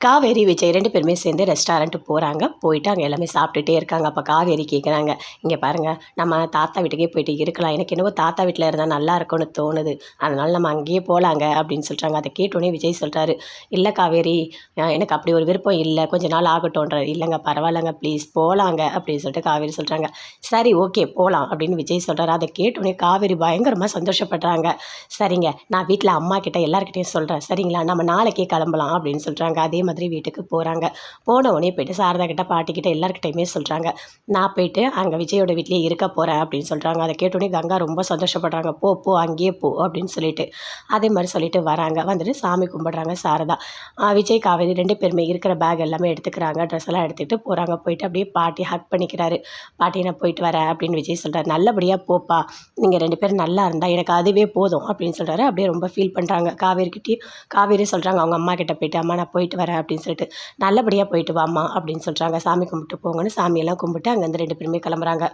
காவேரி, விஜய் 2 பேருமே சேர்ந்து ரெஸ்டாரண்ட் போகிறாங்க. போயிட்டு அங்கே எல்லாமே சாப்பிட்டுட்டே இருக்காங்க. அப்போ காவேரி கேட்குறாங்க, இங்கே பாருங்கள், நம்ம தாத்தா வீட்டுக்கே போயிட்டு இருக்கலாம். எனக்கு என்னவோ தாத்தா வீட்டில் இருந்தால் நல்லா இருக்கும்னு தோணுது. அதனால் நம்ம அங்கேயே போகலாங்க அப்படின்னு சொல்கிறாங்க. அதை கேட்டோன்னே விஜய் சொல்கிறாரு, இல்லை காவேரி, எனக்கு அப்படி ஒரு விருப்பம் இல்லை, கொஞ்ச நாள் ஆகட்டும்ன்றார். இல்லைங்க, பரவாயில்லைங்க, ப்ளீஸ் போகலாங்க அப்படின்னு சொல்லிட்டு காவேரி சொல்கிறாங்க. சரி, ஓகே, போகலாம் அப்படின்னு விஜய் சொல்கிறாரு. அதை கேட்டோன்னே காவேரி பயங்கரமாக சந்தோஷப்படுறாங்க. சரிங்க, நான் வீட்டில் அம்மா கிட்ட எல்லாருக்கிட்டையும் சொல்கிறேன், சரிங்களா, நம்ம நாளைக்கே கிளம்பலாம் அப்படின்னு சொல்கிறாங்க. அதே மாதிரி வீட்டுக்கு போகிறாங்க. போன உடனே போய்ட்டு சாரதா கிட்ட, பாட்டிக்கிட்ட எல்லாருக்கிட்டையுமே சொல்கிறாங்க, நான் போயிட்டு அங்கே விஜயோட வீட்லேயே இருக்க போகிறேன் அப்படின்னு சொல்கிறாங்க. அதை கேட்டோடனே கங்கா ரொம்ப சந்தோஷப்படுறாங்க. போ போ, அங்கேயே போ அப்படின்னு சொல்லிட்டு அதே மாதிரி சொல்லிட்டு வராங்க. வந்துட்டு சாமி கும்பிட்றாங்க சாரதா. விஜய், காவேரி 2 பேருமே இருக்கிற பேக் எல்லாமே எடுத்துக்கிறாங்க. ட்ரெஸ் எல்லாம் எடுத்துகிட்டு போகிறாங்க. போயிட்டு அப்படியே பாட்டி ஹக் பண்ணிக்கிறாரு. பாட்டி, நான் போயிட்டு வரேன் அப்படின்னு விஜய் சொல்கிறார். நல்லபடியாக போப்பா, நீங்கள் 2 பேரும் நல்லா இருந்தால் எனக்கு அதுவே போதும் அப்படின்னு சொல்கிறாரு. அப்படியே ரொம்ப ஃபீல் பண்ணுறாங்க. காவேரி சொல்கிறாங்க அவங்க அம்மா கிட்ட போயிட்டு, அம்மா நான் போயிட்டு வரேன் அப்படின்னு சொல்லிட்டு, நல்லபடியாக போயிட்டு வாம்மா அப்படின்னு சொல்கிறாங்க. சாமி கும்பிட்டு போங்கன்னு சாமியெல்லாம் கும்பிட்டு அங்கேருந்து 2 பேருமே கிளம்புறாங்க.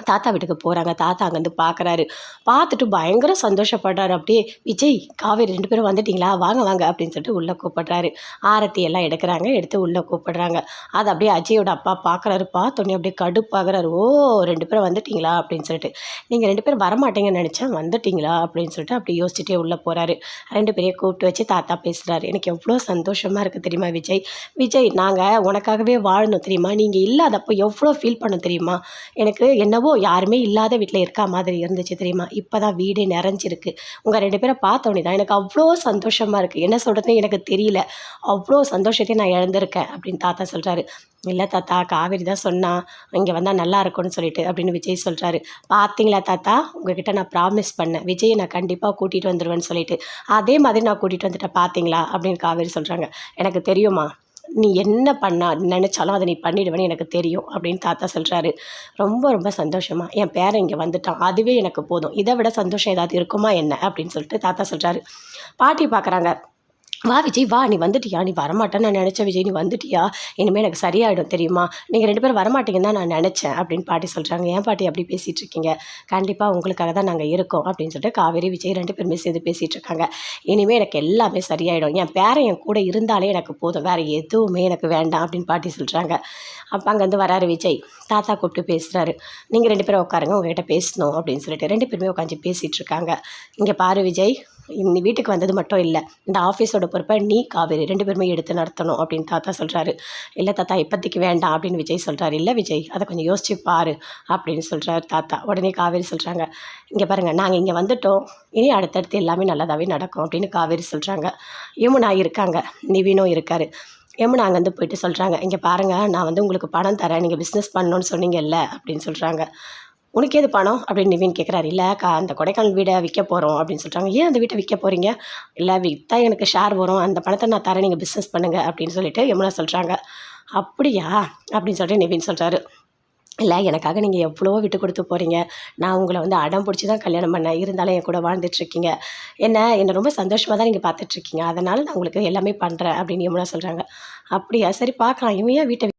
தாத்தா வீட்டுக்கு போகிறாங்க. தாத்தா அங்கேருந்து பார்க்குறாரு. பார்த்துட்டு பயங்கர சந்தோஷப்படுறாரு. அப்படியே, விஜய், காவேரி 2 பேரும் வந்துட்டிங்களா, வாங்க வாங்க அப்படின்னு சொல்லிட்டு உள்ளே கூப்பிடுறாரு. ஆரத்தி எல்லாம் எடுக்கிறாங்க. எடுத்து உள்ளே கூப்பிடுறாங்க. அதை அப்படியே அஜயோட அப்பா பார்க்குறாரு. பார்த்தோன்னே அப்படியே கடுப்பாகிறாரு. ஓ, 2 பேரும் வந்துட்டிங்களா அப்படின்னு சொல்லிட்டு, நீங்கள் 2 பேரும் வரமாட்டீங்கன்னு நினச்சேன், வந்துட்டிங்களா அப்படின்னு சொல்லிட்டு அப்படி யோசிச்சுட்டே உள்ளே போகிறாரு. 2 பேரையும் கூப்பிட்டு வச்சு தாத்தா பேசுகிறாரு. எனக்கு எவ்வளோ சந்தோஷமாக இருக்குது தெரியுமா விஜய், நாங்கள் உனக்காகவே வாழணும் தெரியுமா, நீங்கள் இல்லாதப்போ எவ்வளோ ஃபீல் பண்ண தெரியுமா, எனக்கு என்னவோ யாருமே இல்லாத வீட்டில் இருக்கா மாதிரி இருந்துச்சு தெரியுமா, இப்போ தான் வீடே நிறைஞ்சிருக்கு. உங்கள் 2 பேரை பார்த்தோன்னே தான் எனக்கு அவ்வளோ சந்தோஷமாக இருக்குது, என்ன சொல்கிறதுன்னு எனக்கு தெரியல, அவ்வளோ சந்தோஷத்தையும் நான் இழந்திருக்கேன் அப்படின்னு தாத்தா சொல்கிறாரு. இல்லை தாத்தா, காவேரி தான் சொன்னா இங்கே வந்தால் நல்லா இருக்கும்னு சொல்லிட்டு அப்படின்னு விஜய் சொல்கிறாரு. பார்த்தீங்களா தாத்தா, உங்ககிட்ட நான் ப்ராமிஸ் பண்ணேன், விஜயை நான் கண்டிப்பாக கூட்டிகிட்டு வந்துடுவேன்னு சொல்லிட்டு, அதே மாதிரி நான் கூட்டிகிட்டு வந்துட்டேன் பார்த்தீங்களா அப்படின்னு காவேரி சொல்கிறாங்க. எனக்கு தெரியுமா, நீ என்ன நினச்சாலும் அதை நீ பண்ணிடுவேன்னு எனக்கு தெரியும் அப்படின்னு தாத்தா சொல்கிறாரு. ரொம்ப ரொம்ப சந்தோஷமாக என் பேரன் இங்கே வந்துட்டான், அதுவே எனக்கு போதும், இதை விட சந்தோஷம் ஏதாவது இருக்குமா என்ன அப்படின்னு சொல்லிட்டு தாத்தா சொல்கிறாரு. பாட்டி பார்க்குறாங்க. வா விஜய், வா, நீ வந்துட்டியா, நீ வரமாட்டேன்னு நான் நினச்சேன் விஜய், நீ வந்துட்டியா, இனிமேல் எனக்கு சரியாயிடும் தெரியுமா, நீங்கள் 2 பேரும் வரமாட்டீங்கன்னு தான் நான் நினச்சேன் அப்படின்னு பாட்டி சொல்கிறாங்க. ஏன் பாட்டி அப்படி பேசிகிட்டு இருக்கீங்க, கண்டிப்பாக உங்களுக்காக தான் நாங்கள் இருக்கோம் அப்படின்னு சொல்லிட்டு காவேரி, விஜய் 2 பேருமே சேர்ந்து பேசிகிட்டு இருக்காங்க. இனிமேல் எனக்கு எல்லாமே சரியாயிடும், என் பேரன் என் கூட இருந்தாலே எனக்கு போதும், வேறு எதுவுமே எனக்கு வேண்டாம் அப்படின்னு பாட்டி சொல்கிறாங்க. அப்போ அங்கேருந்து வராரு விஜய். தாத்தா கூப்பிட்டு பேசுகிறாரு. நீங்கள் 2 பேரும் உட்காருங்க, உங்ககிட்ட பேசணும் அப்படின்னு சொல்லிட்டு 2 பேருமே உட்காந்து பேசிகிட்டு இருக்காங்க. இங்கே பாரு விஜய், நீ வீட்டுக்கு வந்தது மட்டும் இல்லை, இந்த ஆஃபீஸோட பொறுப்பை நீ, காவேரி 2 பேருமே எடுத்து நடத்தணும் அப்படின்னு தாத்தா சொல்கிறாரு. இல்லை தாத்தா, இப்போதைக்கு வேண்டாம் அப்படின்னு விஜய் சொல்கிறாரு. இல்லை விஜய், அதை கொஞ்சம் யோசிச்சு பாரு அப்படின்னு சொல்கிறாரு தாத்தா. உடனே காவேரி சொல்கிறாங்க, இங்கே பாருங்கள், நாங்கள் இங்கே வந்துட்டோம், இனி அடுத்தடுத்து எல்லாமே நல்லதாகவே நடக்கும் அப்படின்னு காவேரி சொல்கிறாங்க. யமுனா இருக்காங்க, நிவினும் இருக்கார். யமுனா அங்கேருந்து போயிட்டு சொல்கிறாங்க, இங்கே பாருங்கள், நான் உங்களுக்கு பணம் தரேன், நீங்கள் பிஸ்னஸ் பண்ணணுன்னு சொன்னீங்கல்ல அப்படின்னு சொல்கிறாங்க. உனக்கு ஏது பணம் அப்படின்னு நிவின் கேட்குறாரு. இல்லை அந்த கொடைக்கானல் வீடை விற்க போகிறோம் அப்படின்னு சொல்கிறாங்க. ஏன் அந்த வீட்டை விற்க போகிறீங்க, இல்லை விற்றா எனக்கு ஷேர் வரும், அந்த பணத்தை நான் தரேன், நீங்கள் பிஸ்னஸ் பண்ணுங்கள் அப்படின்னு சொல்லிட்டு யமுனா சொல்கிறாங்க. அப்படியா அப்படின்னு சொல்லிட்டு நிவின் சொல்கிறாரு. இல்லை, எனக்காக நீங்கள் எவ்வளோ விட்டு கொடுத்து போகிறீங்க, நான் உங்களை அடம் பிடிச்சி தான் கல்யாணம் பண்ணேன், இருந்தாலும் என் கூட வாழ்ந்துட்டுருக்கீங்க, என்னை ரொம்ப சந்தோஷமாக தான் நீங்கள் பார்த்துட்ருக்கீங்க, அதனால் நான் உங்களுக்கு எல்லாமே பண்ணுறேன் அப்படின்னு யமுனா சொல்கிறாங்க. அப்படியா, சரி பார்க்கலாம், இவன் ஏன் வீட்டை